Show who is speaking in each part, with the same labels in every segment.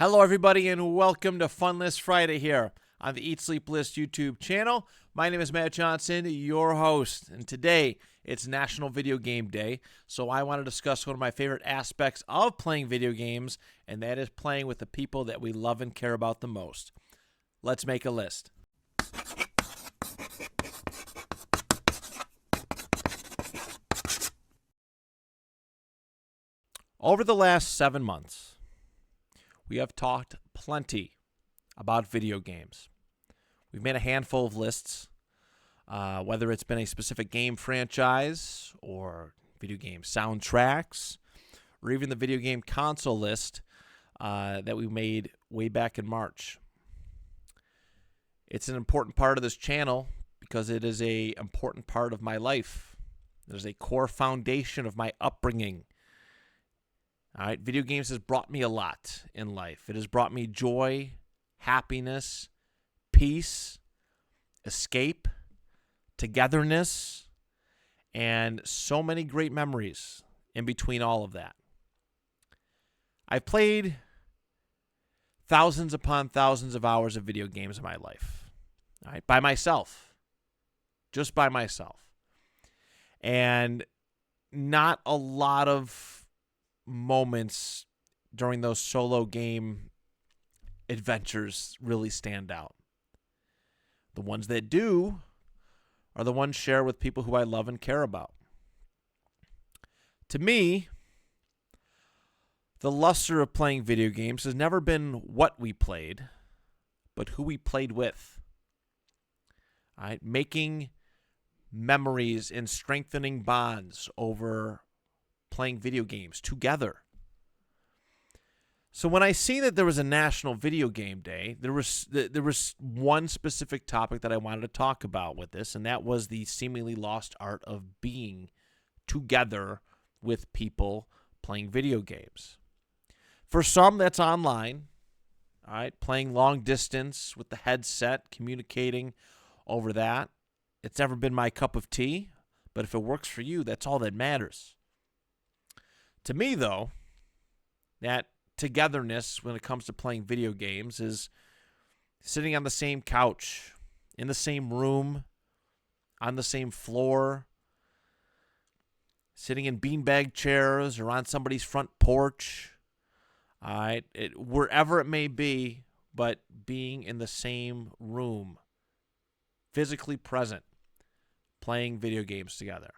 Speaker 1: Hello, everybody, and welcome to Fun List Friday here on the Eat Sleep List YouTube channel. My name is Matt Johnson, your host, and today it's National Video Game Day, so I want to discuss one of my favorite aspects of playing video games, and that is playing with the people that we love and care about the most. Let's make a list. Over the last 7 months, we have talked plenty about video games. We've made a handful of lists, whether it's been a specific game franchise or video game soundtracks, or even the video game console list that we made way back in March. It's an important part of this channel because it is an important part of my life. It is a core foundation of my upbringing. All right, video games has brought me a lot in life. It has brought me joy, happiness, peace, escape, togetherness, and so many great memories in between all of that. I've played thousands upon thousands of hours of video games in my life, all right, by myself, just by myself. And not a lot of moments during those solo game adventures really stand out. The ones that do are the ones shared with people who I love and care about. To me, the luster of playing video games has never been what we played, but who we played with. All right, making memories and strengthening bonds over playing video games together. So when I see that there was a National Video Game Day, there was one specific topic that I wanted to talk about with this, and that was the seemingly lost art of being together with people playing video games. For some, that's online, all right, playing long distance with the headset, communicating over that. It's never been my cup of tea, but if it works for you, that's all that matters. To me, though, that togetherness when it comes to playing video games is sitting on the same couch, in the same room, on the same floor, sitting in beanbag chairs or on somebody's front porch, all right, wherever it may be, but being in the same room, physically present, playing video games together.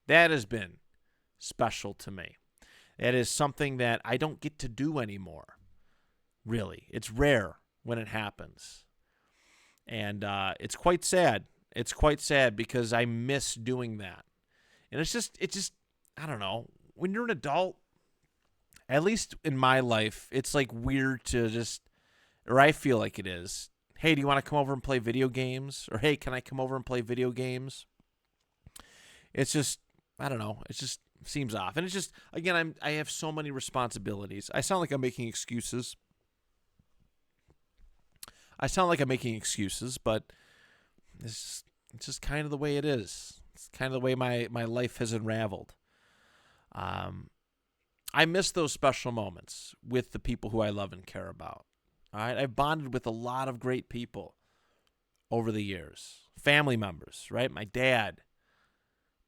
Speaker 1: That has been special to me. It is something that I don't get to do anymore, really. It's rare when it happens. And it's quite sad. It's quite sad because I miss doing that. And it's just, I don't know. When you're an adult, at least in my life, it's like weird to just, or I feel like it is. Hey, do you want to come over and play video games? Or hey, can I come over and play video games? It's just, I don't know. It's just seems off. And it's just, again, I have so many responsibilities. I sound like I'm making excuses. But it's just kind of the way it is. It's kind of the way my life has unraveled. I miss those special moments with the people who I love and care about. All right, I've bonded with a lot of great people over the years. Family members, right? My dad,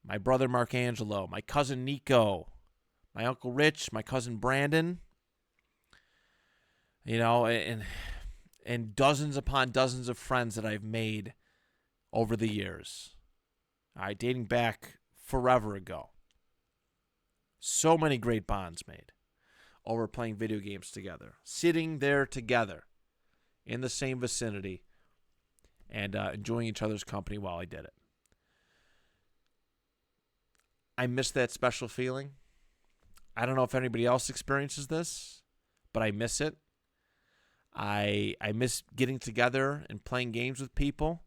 Speaker 1: my brother Mark Angelo, my cousin Nico, my uncle Rich, my cousin Brandon, you know, and dozens upon dozens of friends that I've made over the years. All right, dating back forever ago. So many great bonds made over playing video games together, sitting there together in the same vicinity and enjoying each other's company while I did it. I miss that special feeling. I don't know if anybody else experiences this, but I miss it. I miss getting together and playing games with people.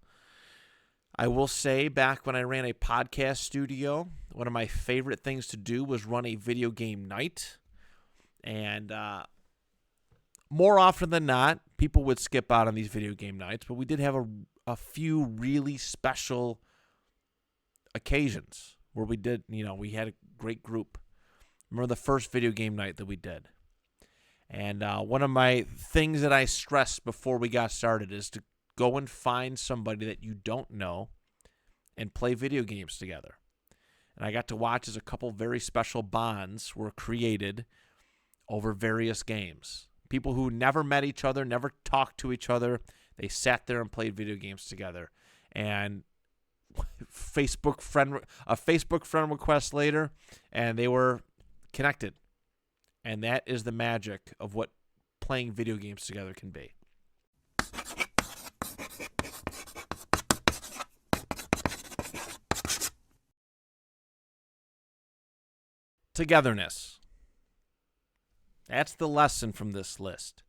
Speaker 1: I will say, back when I ran a podcast studio, one of my favorite things to do was run a video game night. And more often than not, people would skip out on these video game nights, but we did have a few really special occasions where we did, we had a great group. Remember the first video game night that we did? And one of my things that I stressed before we got started is to go and find somebody that you don't know and play video games together. And I got to watch as a couple very special bonds were created over various games. People who never met each other, never talked to each other, they sat there and played video games together. And a Facebook friend request later, and they were connected. And that is the magic of what playing video games together can be. Togetherness. That's the lesson from this list.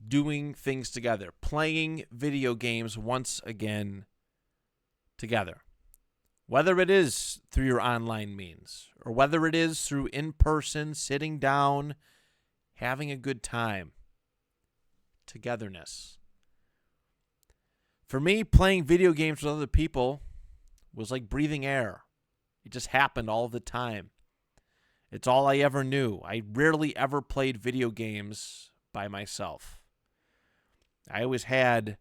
Speaker 1: Doing things together. Playing video games once again together. Whether it is through your online means or whether it is through in-person, sitting down, having a good time. Togetherness. For me, playing video games with other people was like breathing air. It just happened all the time. It's all I ever knew. I rarely ever played video games by myself. I always had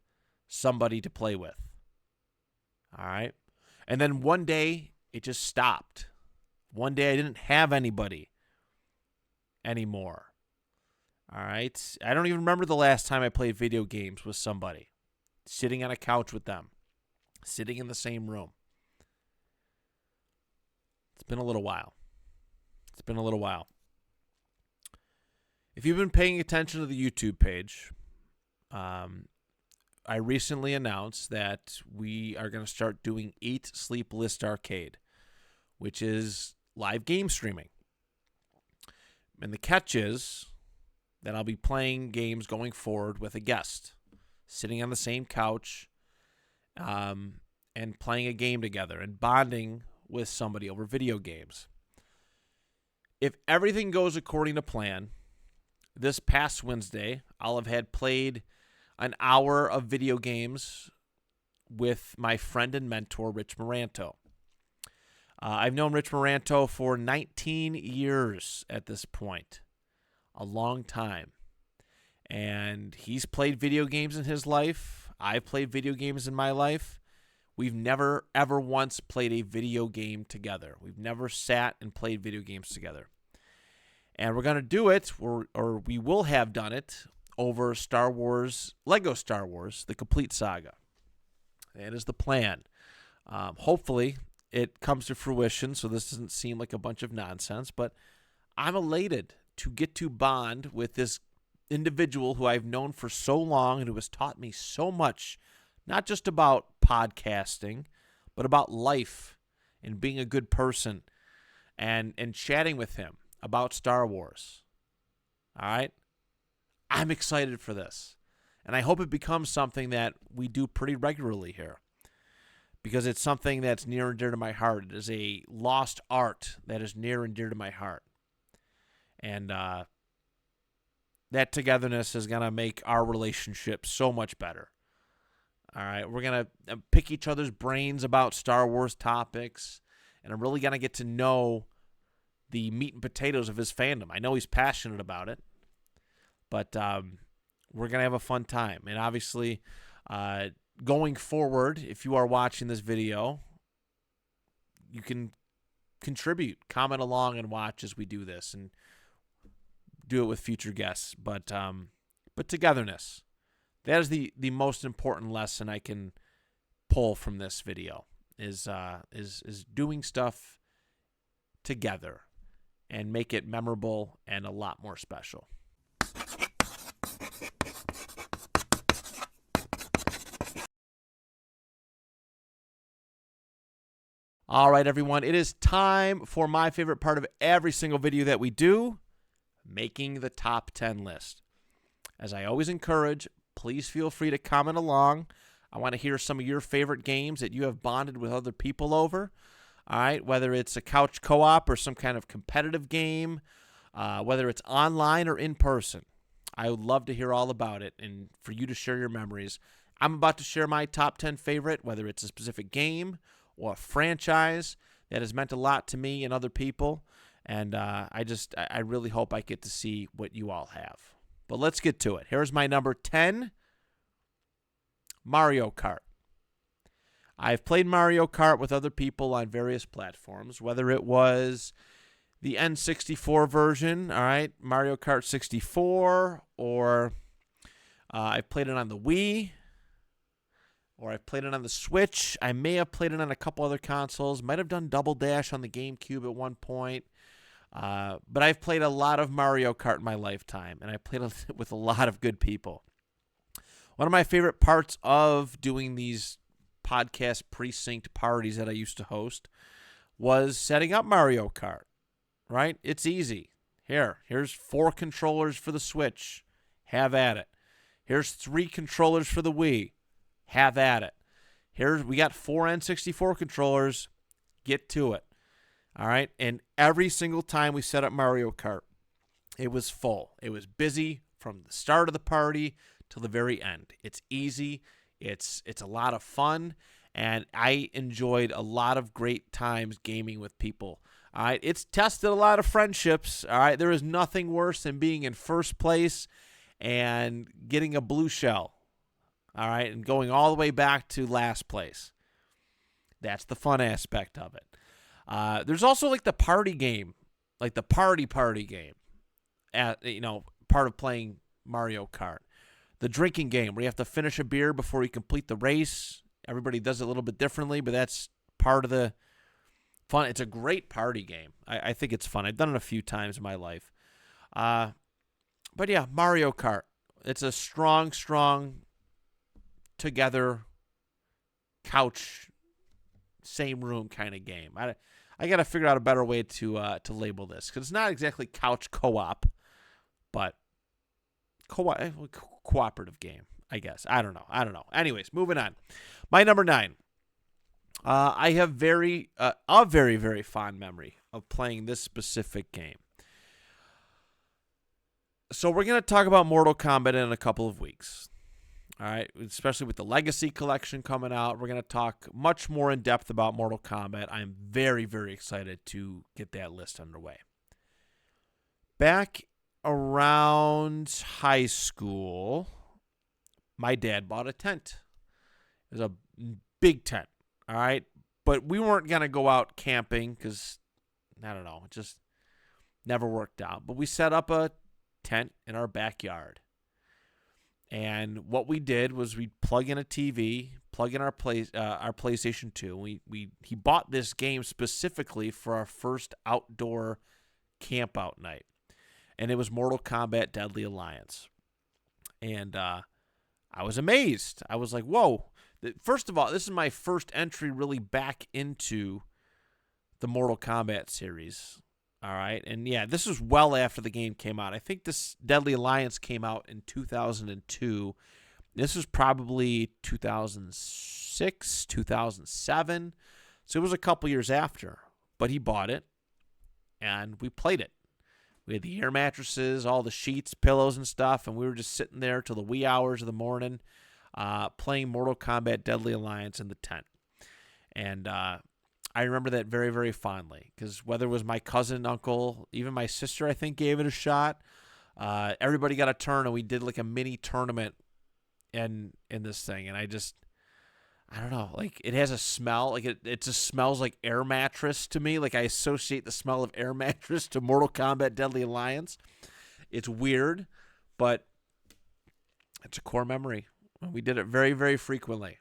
Speaker 1: somebody to play with. All right? And then one day, it just stopped. One day, I didn't have anybody anymore. All right? I don't even remember the last time I played video games with somebody. Sitting on a couch with them. Sitting in the same room. It's been a little while. If you've been paying attention to the YouTube page, I recently announced that we are going to start doing Eat, Sleep, List Arcade, which is live game streaming. And the catch is that I'll be playing games going forward with a guest, sitting on the same couch, and playing a game together and bonding with somebody over video games. If everything goes according to plan, this past Wednesday, I'll have had played an hour of video games with my friend and mentor, Rich Moranto. I've known Rich Moranto for 19 years at this point, a long time. And he's played video games in his life. I've played video games in my life. We've never, ever once played a video game together. We've never sat and played video games together. And we're going to do it, or we will have done it, over Star Wars, Lego Star Wars, the complete saga. That is the plan. Hopefully, it comes to fruition, so this doesn't seem like a bunch of nonsense, but I'm elated to get to bond with this individual who I've known for so long and who has taught me so much, not just about podcasting, but about life and being a good person and chatting with him about Star Wars. All right? I'm excited for this. And I hope it becomes something that we do pretty regularly here, because it's something that's near and dear to my heart. It is a lost art that is near and dear to my heart. And that togetherness is going to make our relationship so much better. All right, we're going to pick each other's brains about Star Wars topics, and I'm really going to get to know the meat and potatoes of his fandom. I know he's passionate about it, but we're going to have a fun time. And obviously, going forward, if you are watching this video, you can contribute, comment along, and watch as we do this, and do it with future guests. But togetherness. That is the most important lesson I can pull from this video is doing stuff together and make it memorable and a lot more special. All right, everyone, it is time for my favorite part of every single video that we do, making the top 10 list. As I always encourage, please feel free to comment along. I want to hear some of your favorite games that you have bonded with other people over. All right, whether it's a couch co-op or some kind of competitive game, whether it's online or in person. I would love to hear all about it and for you to share your memories. I'm about to share my top 10 favorite, whether it's a specific game or a franchise that has meant a lot to me and other people. And I really hope I get to see what you all have. But let's get to it. Here's my number 10, Mario Kart. I've played Mario Kart with other people on various platforms, whether it was the N64 version, all right, Mario Kart 64, or I played it on the Wii, or I played it on the Switch. I may have played it on a couple other consoles. Might have done Double Dash on the GameCube at one point. But I've played a lot of Mario Kart in my lifetime, and I played with a lot of good people. One of my favorite parts of doing these podcast precinct parties that I used to host was setting up Mario Kart, right? It's easy. Here's 4 controllers for the Switch. Have at it. Here's 3 controllers for the Wii. Have at it. We got 4 N64 controllers. Get to it. All right? And every single time we set up Mario Kart, it was full. It was busy from the start of the party till the very end. It's easy. It's a lot of fun, and I enjoyed a lot of great times gaming with people. All right, it's tested a lot of friendships. All right, there is nothing worse than being in first place and getting a blue shell. All right, and going all the way back to last place. That's the fun aspect of it. There's also like the party game, like the party game. Part of playing Mario Kart. The drinking game where you have to finish a beer before you complete the race. Everybody does it a little bit differently, but that's part of the fun. It's a great party game. I think it's fun. I've done it a few times in my life. But yeah, Mario Kart. It's a strong together couch, same room kind of game. I got to figure out a better way to label this because it's not exactly couch co-op, but cooperative game, I guess. I don't know. Anyways, moving on. My number 9. I have a very, very fond memory of playing this specific game. So we're going to talk about Mortal Kombat in a couple of weeks. All right, especially with the Legacy Collection coming out. We're going to talk much more in depth about Mortal Kombat. I'm very, very excited to get that list underway. Back around high school, my dad bought a tent. It was a big tent, all right? But we weren't going to go out camping because, I don't know, it just never worked out. But we set up a tent in our backyard. And what we did was we plug in a TV, plug in our PlayStation 2. He bought this game specifically for our first outdoor camp-out night. And it was Mortal Kombat Deadly Alliance. And I was amazed. I was like, whoa. First of all, this is my first entry really back into the Mortal Kombat series. All right. And yeah, this was well after the game came out. I think this Deadly Alliance came out in 2002. This was probably 2006, 2007. So it was a couple years after. But he bought it, and we played it. We had the air mattresses, all the sheets, pillows, and stuff, and we were just sitting there till the wee hours of the morning playing Mortal Kombat Deadly Alliance in the tent. And I remember that very, very fondly because whether it was my cousin, uncle, even my sister, I think, gave it a shot. Everybody got a turn, and we did like a mini tournament in this thing. And I don't know, like it has a smell, like it just smells like air mattress to me. Like I associate the smell of air mattress to Mortal Kombat Deadly Alliance. It's weird, but it's a core memory. We did it very, very frequently.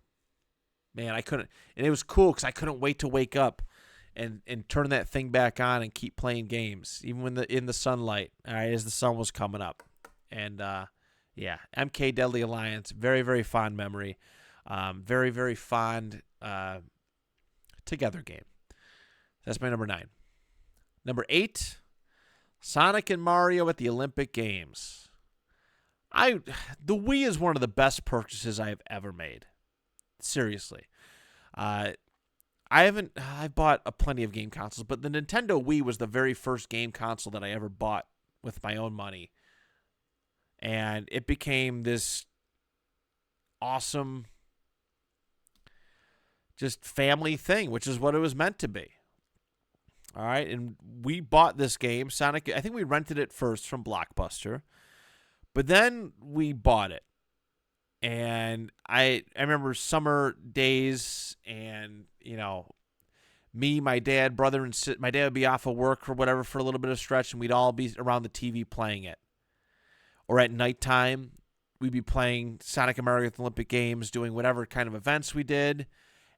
Speaker 1: Man, I couldn't, and it was cool because I couldn't wait to wake up and turn that thing back on and keep playing games, even when in the sunlight, all right, as the sun was coming up. And yeah, MK Deadly Alliance, very, very fond memory. Very, very fond together game. That's my number 9. Number 8, Sonic and Mario at the Olympic Games. The Wii is one of the best purchases I have ever made. Seriously. I've bought plenty of game consoles, but the Nintendo Wii was the very first game console that I ever bought with my own money. And it became this awesome just family thing, which is what it was meant to be. All right, and we bought this game, Sonic. I think we rented it first from Blockbuster, but then we bought it. And I remember summer days, and me, my dad, brother, and my dad would be off of work or whatever for a little bit of stretch, and we'd all be around the TV playing it. Or at nighttime, we'd be playing Sonic and Mario at the Olympic Games, doing whatever kind of events we did,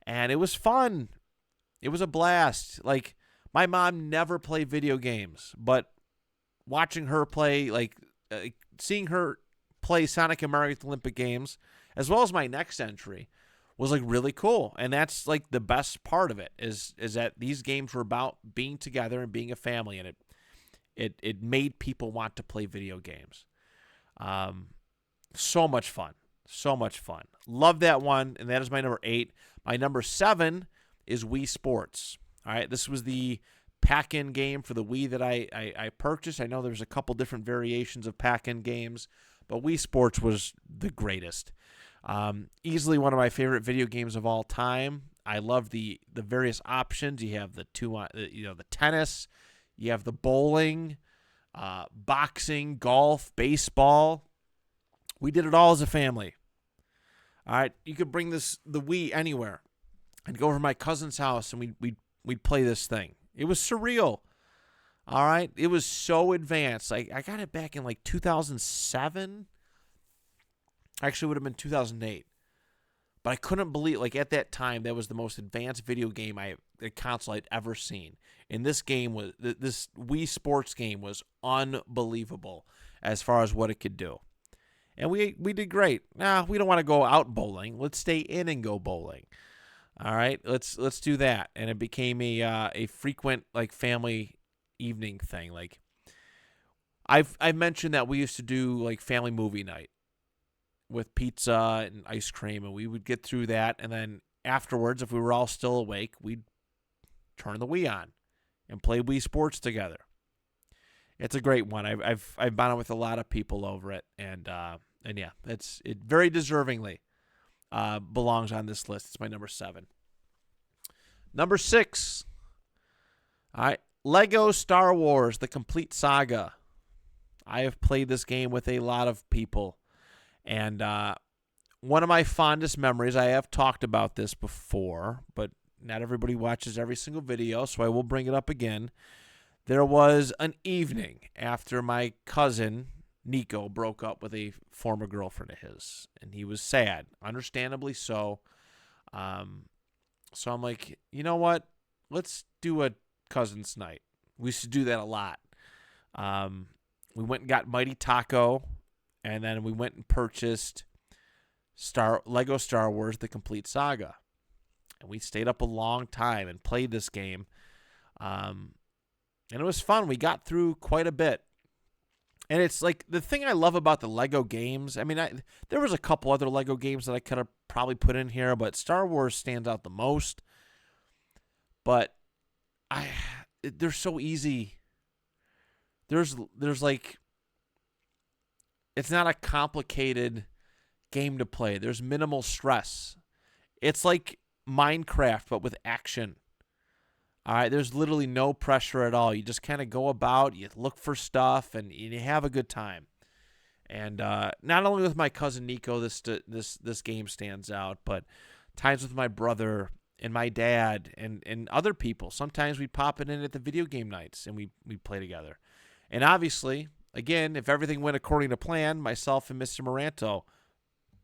Speaker 1: and it was fun. It was a blast. Like, my mom never played video games, but watching her play, seeing her play Sonic and Mario at the Olympic Games, as well as my next entry, was like really cool. And that's like the best part of it is that these games were about being together and being a family, and it made people want to play video games. So much fun. So much fun. Love that one, and that is my number 8. My number 7 is Wii Sports. All right, this was the pack-in game for the Wii that I purchased. I know there's a couple different variations of pack-in games, but Wii Sports was the greatest. Easily one of my favorite video games of all time. I love the various options. You have the tennis, you have the bowling, boxing, golf, baseball. We did it all as a family. All right, you could bring the Wii anywhere. I'd go over to my cousin's house and we'd play this thing. It was surreal. All right, it was so advanced. I got it back in like 2007. Actually, it would have been 2008. But I couldn't believe, like, at that time, that was the most advanced video game console I'd ever seen. And this Wii Sports game was unbelievable as far as what it could do. And we did great. Nah, we don't want to go out bowling. Let's stay in and go bowling. All right, let's do that. And it became a frequent like family evening thing. Like, I've mentioned that we used to do like family movie night with pizza and ice cream, and we would get through that, and then afterwards, if we were all still awake, we'd turn the Wii on and play Wii Sports together. It's a great one. I've been on with a lot of people over it, and yeah, it very deservingly belongs on this list. It's my number 7. Number 6. All right, Lego Star Wars: The Complete Saga. I have played this game with a lot of people. And one of my fondest memories, I have talked about this before, but not everybody watches every single video, so I will bring it up again. There was an evening after my cousin, Nico, broke up with a former girlfriend of his, and he was sad, understandably so. So I'm like, you know what? Let's do a cousin's night. We used to do that a lot. We went and got Mighty Taco. And then we went and purchased Lego Star Wars: The Complete Saga. And we stayed up a long time and played this game. And it was fun. We got through quite a bit. And it's like the thing I love about the Lego games. I mean, there was a couple other Lego games that I could have probably put in here, but Star Wars stands out the most. But they're so easy. There's like... It's not a complicated game to play. There's minimal stress. It's like Minecraft, but with action. All right, there's literally no pressure at all. You just kind of go about, you look for stuff, and you have a good time. And not only with my cousin Nico, this game stands out, but times with my brother and my dad and other people. Sometimes we pop it in at the video game nights, and we play together. And obviously... Again, if everything went according to plan, myself and Mr. Moranto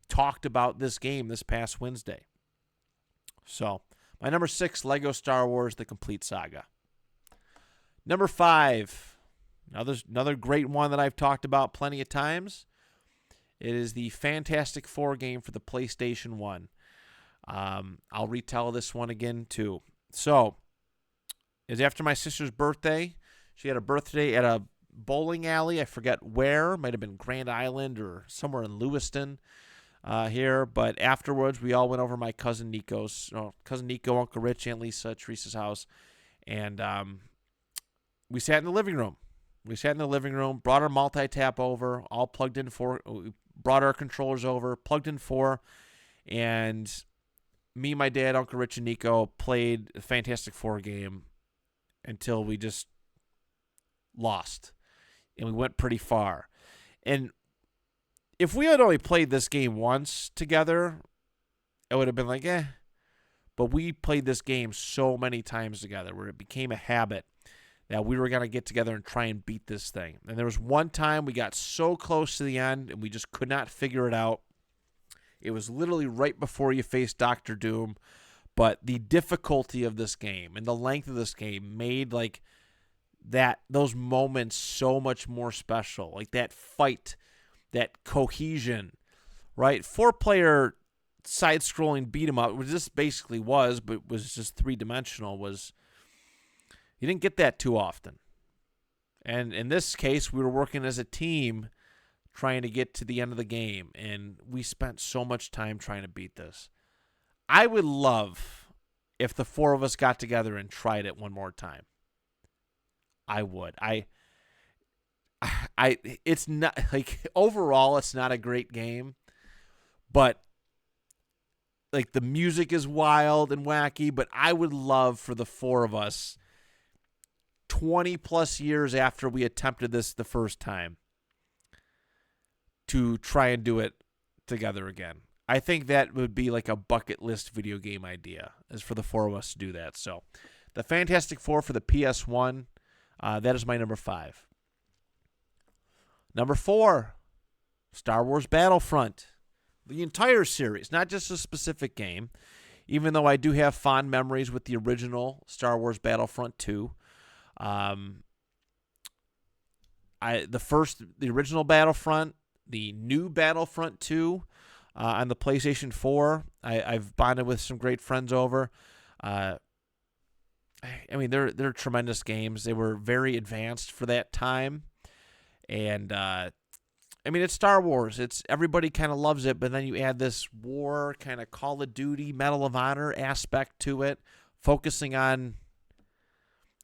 Speaker 1: talked about this game this past Wednesday. So, my number 6, Lego Star Wars: The Complete Saga. Number 5, another great one that I've talked about plenty of times. It is the Fantastic Four game for the PlayStation 1. I'll retell this one again, too. So, it was after my sister's birthday. She had a birthday at a bowling alley. I forget where. Might have been Grand Island or somewhere in Lewiston here. But afterwards, we all went over to my cousin Nico's. Cousin Nico, Uncle Rich, Aunt Lisa, Teresa's house. And we sat in the living room. Brought our multi-tap over, all plugged in for. We brought our controllers over, plugged in for. And me, my dad, Uncle Rich, and Nico played a Fantastic Four game. until we just lost. And we went pretty far. And if we had only played this game once together, it would have been like, eh. But we played this game so many times together where it became a habit that we were going to get together and try and beat this thing. And there was one time we got so close to the end and we just could not figure it out. It was literally right before you faced Dr. Doom. But the difficulty of this game and the length of this game made like those moments so much more special. Like that fight, that cohesion, right? 4-player side-scrolling beat-em-up, which this basically was, but was just 3-dimensional, you didn't get that too often. And in this case, we were working as a team trying to get to the end of the game, and we spent so much time trying to beat this. I would love if the 4 of us got together and tried it one more time. I would. It's not like overall it's not a great game, but like the music is wild and wacky, but I would love for the 4 of us 20 plus years after we attempted this the first time to try and do it together again. I think that would be like a bucket list video game idea, is for the 4 of us to do that. So the Fantastic Four for the PS1, that is my number 5. Number 4, Star Wars Battlefront. The entire series, not just a specific game, even though I do have fond memories with the original Star Wars Battlefront 2. The original Battlefront, the new Battlefront 2 on the PlayStation 4, I've bonded with some great friends over. I mean, they're tremendous games. They were very advanced for that time. And, I mean, it's Star Wars. It's everybody kind of loves it, but then you add this war kind of Call of Duty, Medal of Honor aspect to it, focusing on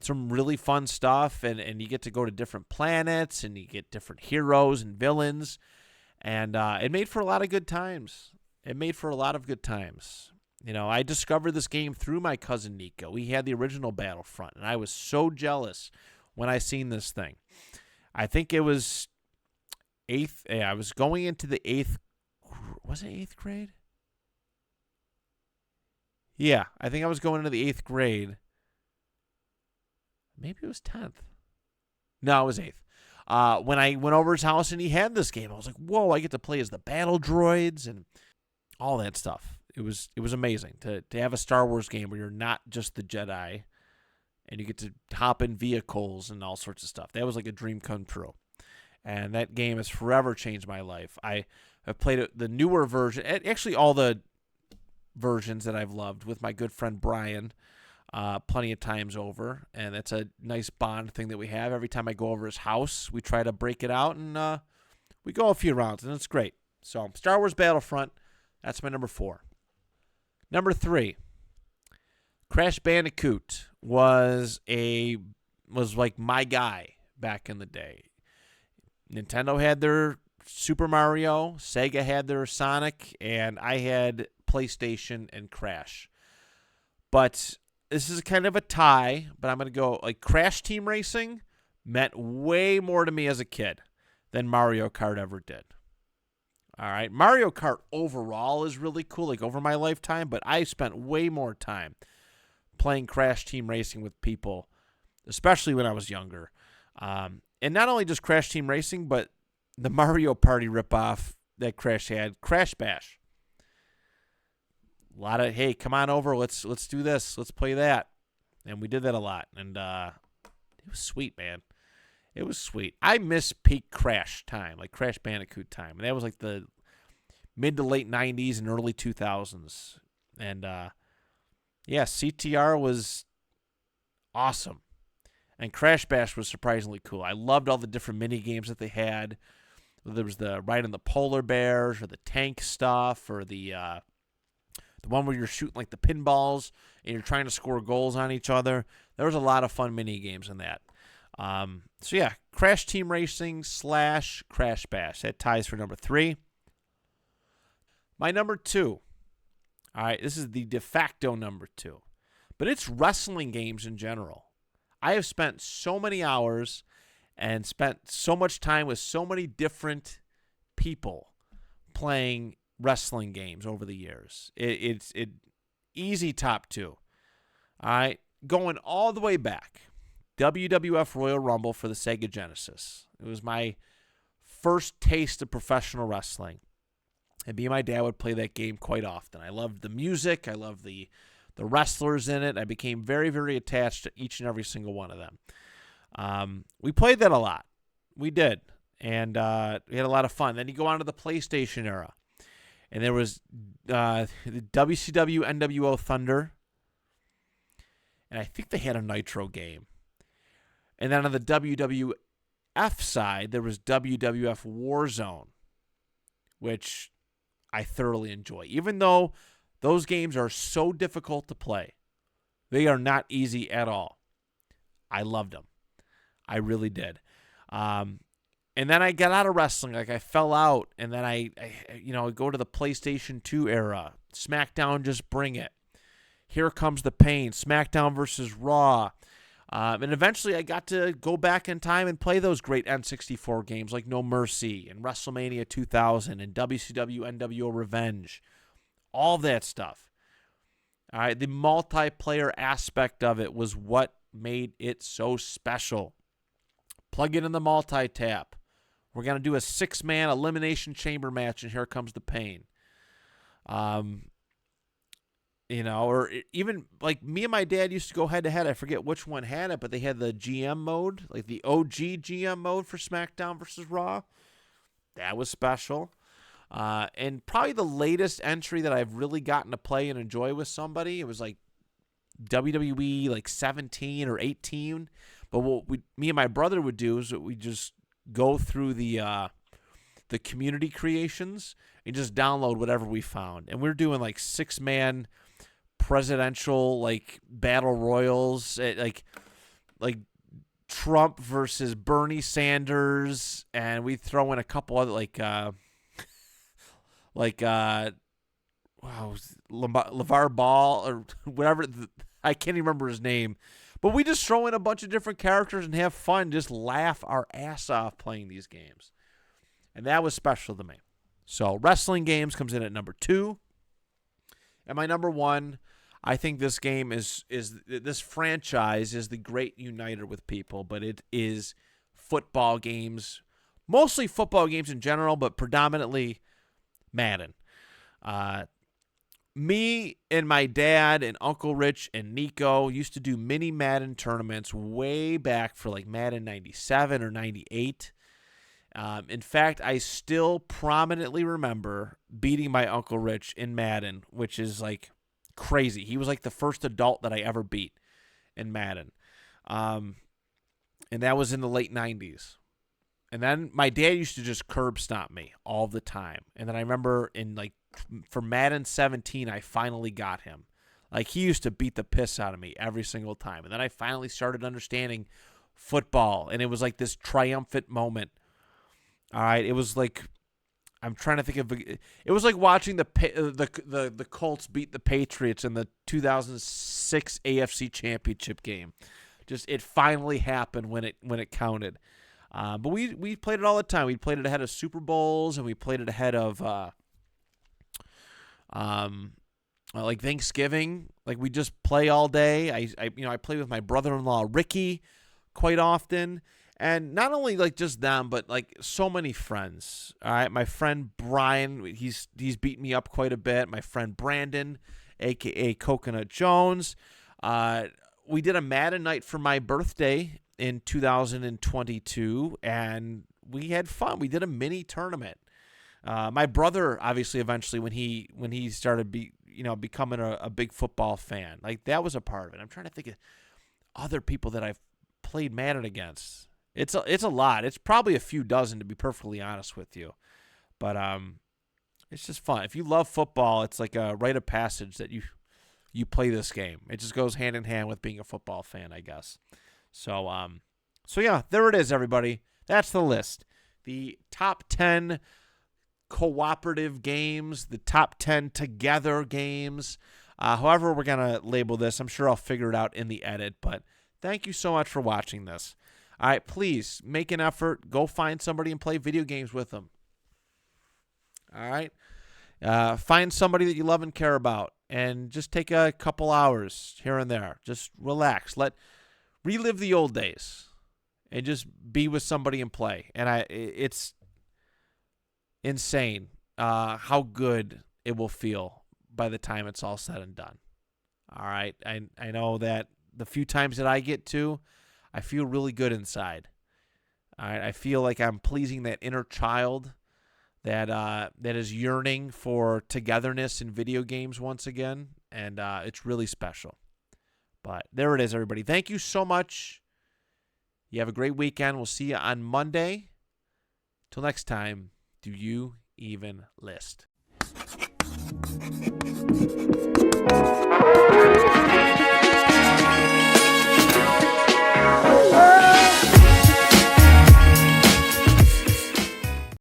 Speaker 1: some really fun stuff, and you get to go to different planets, and you get different heroes and villains, and it made for a lot of good times. You know, I discovered this game through my cousin Nico. He had the original Battlefront, and I was so jealous when I seen this thing. I think it was I was going into the 8th, was it 8th grade? Yeah, I think I was going into the 8th grade. Maybe it was 10th. No, it was 8th. When I went over his house and he had this game, I was like, whoa, I get to play as the battle droids and all that stuff. It was amazing to have a Star Wars game where you're not just the Jedi and you get to hop in vehicles and all sorts of stuff. That was like a dream come true. And that game has forever changed my life. I have played the newer version, actually all the versions that I've loved with my good friend Brian plenty of times over. And that's a nice bond thing that we have. Every time I go over his house, we try to break it out, and we go a few rounds, and it's great. So Star Wars Battlefront, that's my number 4. Number 3, Crash Bandicoot was like my guy back in the day. Nintendo had their Super Mario, Sega had their Sonic, and I had PlayStation and Crash. But this is kind of a tie, but I'm going to go like Crash Team Racing meant way more to me as a kid than Mario Kart ever did. All right, Mario Kart overall is really cool, like over my lifetime, but I spent way more time playing Crash Team Racing with people, especially when I was younger. And not only just Crash Team Racing, but the Mario Party ripoff that Crash had, Crash Bash. A lot of, hey, come on over, let's do this, let's play that. And we did that a lot. And it was sweet, man. It was sweet. I miss peak Crash time, like Crash Bandicoot time. And that was like the mid to late 90s and early 2000s. And, yeah, CTR was awesome. And Crash Bash was surprisingly cool. I loved all the different mini games that they had. There was the riding the polar bears, or the tank stuff, or the one where you're shooting like the pinballs and you're trying to score goals on each other. There was a lot of fun mini games in that. So yeah, Crash Team Racing / Crash Bash. That ties for number 3. My number 2. All right, this is the de facto number 2. But it's wrestling games in general. I have spent so many hours and spent so much time with so many different people playing wrestling games over the years. It's easy top 2. All right, going all the way back. WWF Royal Rumble for the Sega Genesis. It was my first taste of professional wrestling. And me and my dad would play that game quite often. I loved the music. I loved the wrestlers in it. I became very, very attached to each and every single one of them. We played that a lot. We did. And we had a lot of fun. Then you go on to the PlayStation era. And there was the WCW NWO Thunder. And I think they had a Nitro game. And then on the WWF side, there was WWF Warzone, which I thoroughly enjoy. Even though those games are so difficult to play, they are not easy at all. I loved them. I really did. And then I got out of wrestling. Like, I fell out, and then I go to the PlayStation 2 era. SmackDown, just bring it. Here Comes the Pain. SmackDown versus Raw. And eventually I got to go back in time and play those great N64 games like No Mercy and WrestleMania 2000 and WCW NWO Revenge. All that stuff. All right, the multiplayer aspect of it was what made it so special. Plug it in the multi-tap. We're going to do a 6-man elimination chamber match, and here comes the pain. Or even like me and my dad used to go head to head. I forget which one had it, but they had the GM mode, like the OG GM mode for SmackDown versus Raw. That was special. And probably the latest entry that I've really gotten to play and enjoy with somebody, it was like WWE like 17 or 18. But what me and my brother would do is we just go through the community creations and just download whatever we found. And we're doing like 6-man presidential like battle royals, like Trump versus Bernie Sanders, and we throw in a couple other LeVar Ball or whatever. I can't even remember his name, but we just throw in a bunch of different characters and have fun, just laugh our ass off playing these games, and that was special to me. So wrestling games comes in at number 2. And my number 1, I think this game is this franchise is the great uniter with people, but it is football games, mostly football games in general, but predominantly Madden. Me and my dad and Uncle Rich and Nico used to do mini Madden tournaments way back for like Madden 97 or 98. In fact, I still prominently remember beating my Uncle Rich in Madden, which is like crazy. He was like the first adult that I ever beat in Madden. And that was in the late 90s. And then my dad used to just curb stomp me all the time. And then I remember for Madden 17, I finally got him. Like, he used to beat the piss out of me every single time. And then I finally started understanding football, and it was like this triumphant moment. All right, it was like, I'm trying to think of it was like watching the Colts beat the Patriots in the 2006 AFC Championship game. Just, it finally happened when it counted. But we played it all the time. We played it ahead of Super Bowls, and we played it ahead of like Thanksgiving. Like, we just play all day. I play with my brother-in-law Ricky quite often. And not only like just them, but like so many friends. All right, my friend Brian, he's beaten me up quite a bit. My friend Brandon, aka Coconut Jones. We did a Madden night for my birthday in 2022, and we had fun. We did a mini tournament. My brother, obviously, eventually when he started becoming a big football fan, like, that was a part of it. I'm trying to think of other people that I've played Madden against. It's a lot. It's probably a few dozen, to be perfectly honest with you. But it's just fun. If you love football, it's like a rite of passage that you play this game. It just goes hand in hand with being a football fan, I guess. So yeah, there it is, everybody. That's the list. The top 10 cooperative games, the top 10 together games. However we're going to label this, I'm sure I'll figure it out in the edit, but Thank you so much for watching this. All right, please make an effort. Go find somebody and play video games with them. All right? Find somebody that you love and care about, and just take a couple hours here and there. Just relax. Relive the old days, and just be with somebody and play. And it's insane how good it will feel by the time it's all said and done. All right? I know that the few times that I get to, I feel really good inside. All right? I feel like I'm pleasing that inner child that is yearning for togetherness in video games once again, and it's really special. But there it is, everybody. Thank you so much. You have a great weekend. We'll see you on Monday. Till next time, do you even list?